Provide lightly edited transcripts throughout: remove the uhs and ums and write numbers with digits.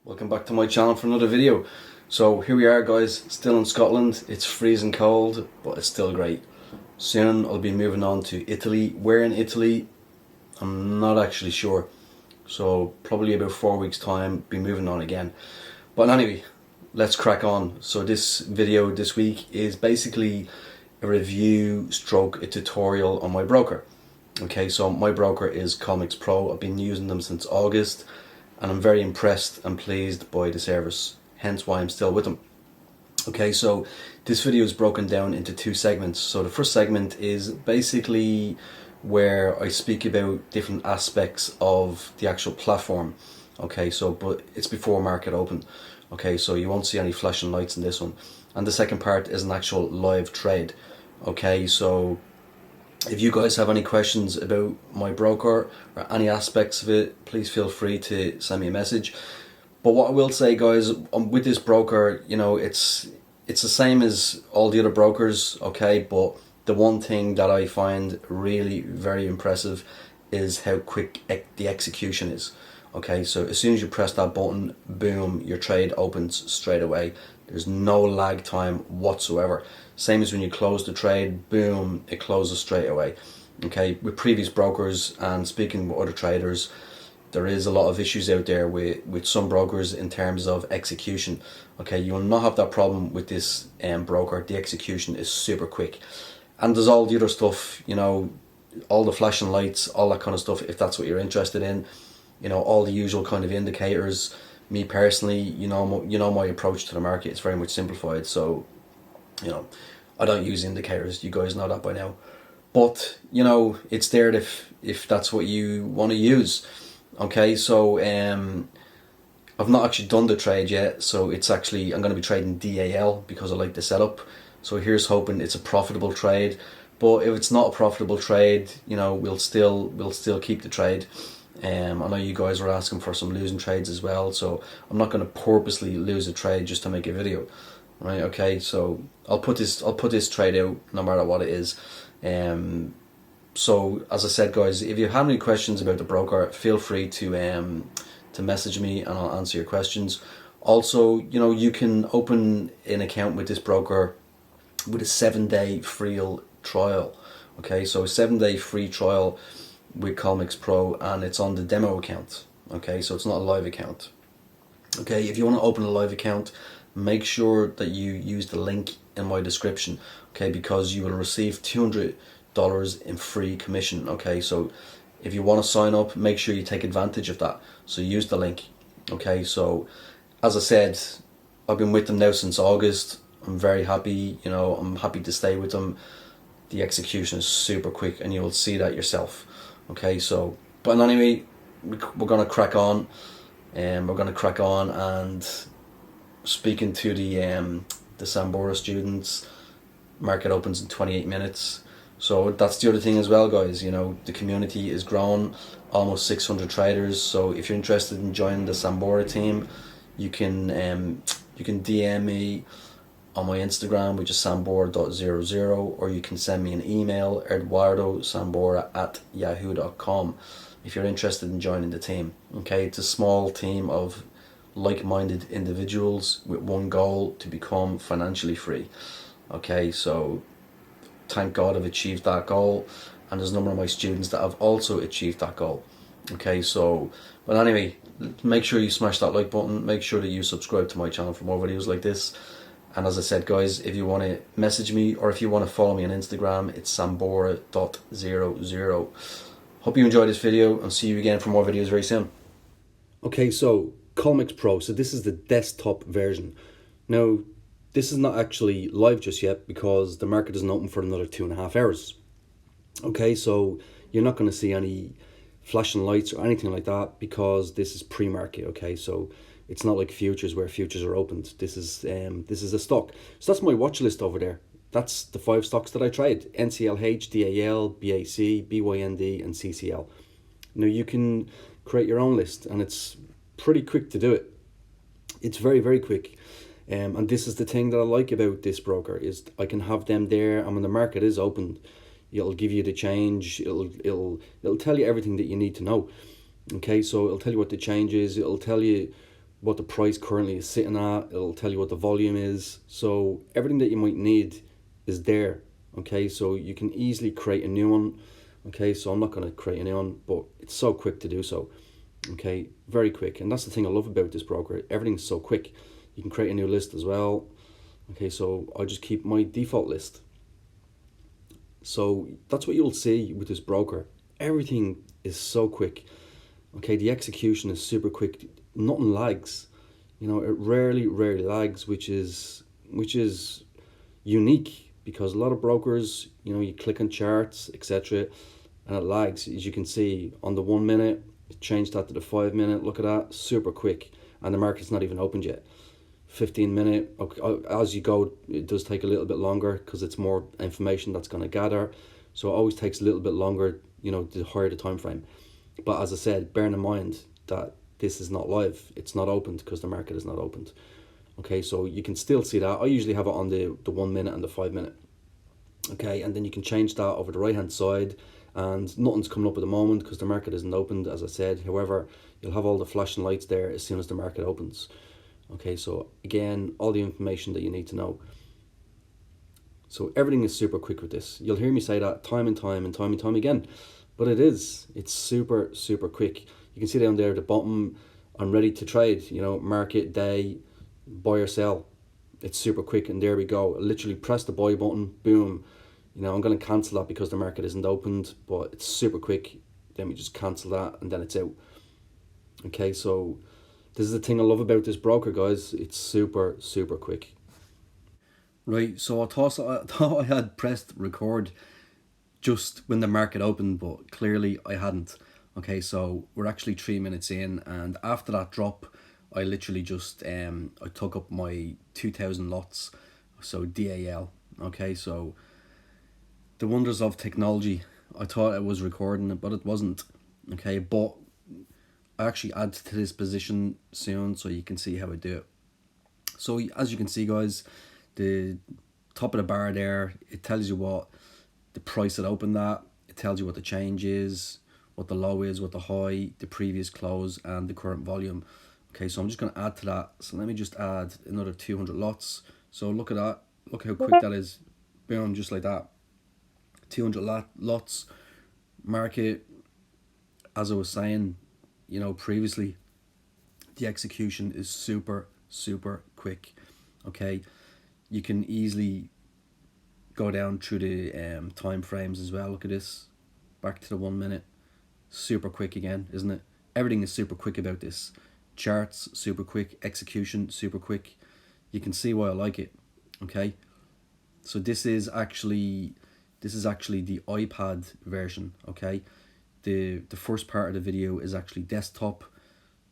Welcome back to my channel for another video. So here we are, guys, still in Scotland. It's freezing cold, but it's still great. Soon I'll be moving on to Italy. Where in Italy, I'm not actually sure. So probably about 4 weeks time, be moving on again. But anyway, let's crack on. So this video this week is basically a review stroke a tutorial on my broker. Okay, so my broker is COLMEX Pro. I've been using them since August and I'm very impressed and pleased by the service, hence why I'm still with them. Okay, so this video is broken down into two segments. So the first segment is basically where I speak about different aspects of the actual platform. Okay, so but it's before market open. Okay, so you won't see any flashing lights in this one. And the second part is an actual live trade. Okay, so if you guys have any questions about my broker or any aspects of it, please feel free to send me a message. But what I will say, guys, with this broker, you know, it's the same as all the other brokers, okay? But the one thing that I find really very impressive is how quick the execution is. Okay, so as soon as you press that button, boom, your trade opens straight away. There's no lag time whatsoever. Same as when you close the trade, boom, it closes straight away. Okay, with previous brokers and speaking with other traders, there is a lot of issues out there with some brokers in terms of execution. Okay, you will not have that problem with this broker. The execution is super quick. And there's all the other stuff, you know, all the flashing lights, all that kind of stuff, if that's what you're interested in. You know, all the usual kind of indicators. Me personally, you know my approach to the market is very much simplified. So, you know, I don't use indicators. You guys know that by now. But, you know, it's there if that's what you want to use. Okay, so I've not actually done the trade yet. So it's actually, I'm going to be trading DAL because I like the setup. So here's hoping it's a profitable trade. But if it's not a profitable trade, you know, we'll still keep the trade. I know you guys were asking for some losing trades as well, so I'm not going to purposely lose a trade just to make a video, right? Okay, so I'll put this trade out no matter what it is. So as I said, guys, if you have any questions about the broker, feel free to message me and I'll answer your questions. Also, you know, you can open an account with this broker with a 7-day free trial. Okay, so a 7-day free trial with COLMEX Pro, and it's on the demo account. Okay, so it's not a live account. Okay, if you want to open a live account, make sure that you use the link in my description. Okay, because you will receive $200 in free commission. Okay, so if you want to sign up, make sure you take advantage of that. So use the link. Okay, so as I said, I've been with them now since August. I'm very happy. You know, I'm happy to stay with them. The execution is super quick, and you'll see that yourself. Okay, so, but anyway, we're going to crack on, and speaking to the Sambora students, market opens in 28 minutes. So that's the other thing as well, guys. You know, the community is grown, almost 600 traders. So if you're interested in joining the Sambora team, you can DM me on my Instagram, which is sambora.00, or you can send me an email, eduardosambora@yahoo.com, if you're interested in joining the team. Okay, it's a small team of like-minded individuals with one goal: to become financially free. Okay, so thank God I've achieved that goal, and there's a number of my students that have also achieved that goal. Okay, so, but anyway, make sure you smash that like button, make sure that you subscribe to my channel for more videos like this. And as I said, guys, if you want to message me or if you want to follow me on Instagram, it's sambora.00. Hope you enjoyed this video and see you again for more videos very soon. Okay, so COLMEX Pro. So this is the desktop version. Now, this is not actually live just yet because the market isn't open for another 2.5 hours. Okay, so you're not going to see any flashing lights or anything like that because this is pre-market. Okay, so it's not like futures where futures are opened. This is a stock. So that's my watch list over there. That's the 5 stocks that I trade: NCLH, DAL, BAC, BYND, and CCL. Now you can create your own list, and it's pretty quick to do it. It's very, very quick. And this is the thing that I like about this broker, is I can have them there, and when the market is open, it'll give you the change. It'll tell you everything that you need to know. Okay, so it'll tell you what the change is. It'll tell you what the price currently is sitting at. It'll tell you what the volume is. So everything that you might need is there. Okay, so you can easily create a new one. Okay, so I'm not going to create a new one, but it's so quick to do so. Okay, very quick. And that's the thing I love about this broker. Everything's so quick. You can create a new list as well. Okay, so I just keep my default list. So that's what you'll see with this broker. Everything is so quick. Okay, the execution is super quick. Nothing lags. You know, it rarely lags, which is unique, because a lot of brokers, you know, you click on charts, etc., and it lags. As you can see on the 1 minute, change that to the 5 minute. Look at that, super quick, and the market's not even opened yet. 15 minute, okay, as you go, it does take a little bit longer because it's more information that's going to gather, so it always takes a little bit longer, you know, the higher the time frame. But as I said, bearing in mind that this is not live, it's not opened because the market is not opened. Okay, so you can still see that. I usually have it on the 1 minute and the 5 minute. Okay, and then you can change that over the right hand side, and nothing's coming up at the moment because the market isn't opened, as I said. However, you'll have all the flashing lights there as soon as the market opens. Okay, so again, all the information that you need to know. So everything is super quick with this. You'll hear me say that time and time again, but it's super quick. You can see down there at the bottom, I'm ready to trade, you know, market, day, buy or sell. It's super quick, and there we go. I literally press the buy button, boom. You know, I'm going to cancel that because the market isn't opened, but it's super quick. Then we just cancel that, and then it's out. Okay, so this is the thing I love about this broker, guys. It's super quick. Right, so I thought I had pressed record just when the market opened, but clearly I hadn't. Okay, so we're actually 3 minutes in, and after that drop, I literally just I took up my 2,000 lots, so DAL. Okay, so the wonders of technology. I thought I was recording it, but it wasn't. Okay, but I actually add to this position soon, so you can see how I do it. So as you can see, guys, the top of the bar there, it tells you what the price it opened at. It tells you what the change is, what the low is, what the high, the previous close, and the current volume. Okay, so I'm just going to add to that. So let me just add another 200 lots. So look at that. Look how quick that is. Boom, just like that. 200 lots. Market, as I was saying, you know, previously, the execution is super quick. Okay, you can easily go down through the time frames as well. Look at this, back to the 1 minute. Super quick again, isn't it? Everything is super quick about this. Charts super quick, execution super quick. You can see why I like it. Okay, so this is actually the iPad version. Okay, the first part of the video is actually desktop.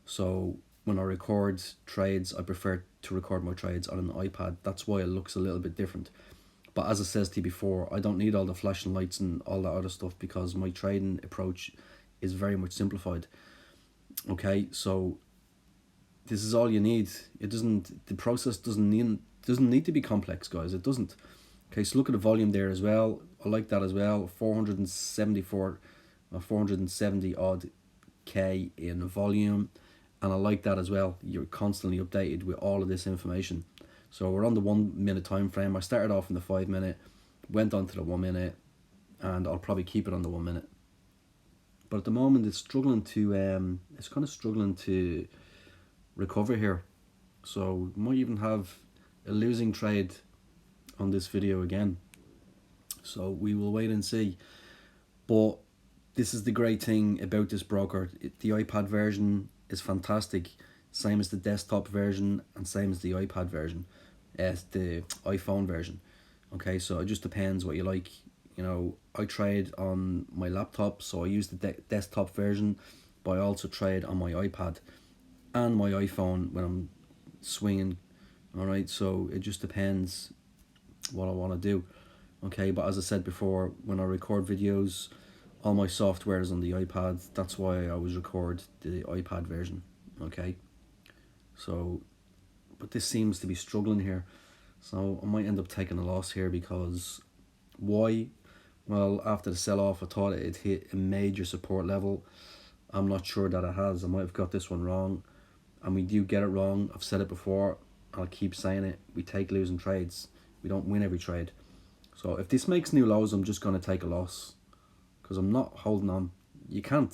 So when I record trades, I prefer to record my trades on an iPad. That's why it looks a little bit different. But as I says to you before, I don't need all the flashing lights and all that other stuff because my trading approach is very much simplified. Okay, so this is all you need. The process doesn't need to be complex, guys. It doesn't. Okay, so look at the volume there as well. I like that as well. 470 odd K in volume, and I like that as well. You're constantly updated with all of this information. So we're on the 1 minute time frame. I started off in the 5 minute, went on to the 1 minute, and I'll probably keep it on the 1 minute. But at the moment, it's struggling to it's kind of struggling to recover here. So we might even have a losing trade on this video again. So we will wait and see. But this is the great thing about this broker. The iPad version is fantastic, same as the desktop version and same as the iPad version, as the iPhone version. Okay, so it just depends what you like. You know, I trade on my laptop, so I use the desktop version, but I also trade on my iPad and my iPhone when I'm swinging. Alright, so it just depends what I want to do. Okay, but as I said before, when I record videos, all my software is on the iPad. That's why I always record the iPad version. Okay, so but this seems to be struggling here, so I might end up taking a loss here. Because why? Well, after the sell-off, I thought it hit a major support level. I'm not sure that it has. I might have got this one wrong. and we do get it wrong. I've said it before, I'll keep saying it. We take losing trades. We don't win every trade. So if this makes new lows, I'm just going to take a loss, because I'm not holding on. You can't.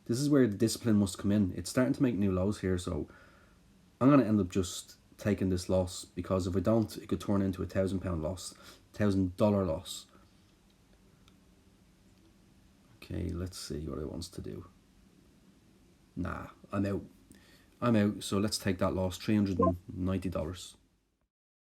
This is where the discipline must come in. It's starting to make new lows here, so I'm going to end up just taking this loss, because if I don't, it could turn into £1,000 loss, $1,000 loss. Okay, let's see what it wants to do. Nah, I'm out. So let's take that loss, $390.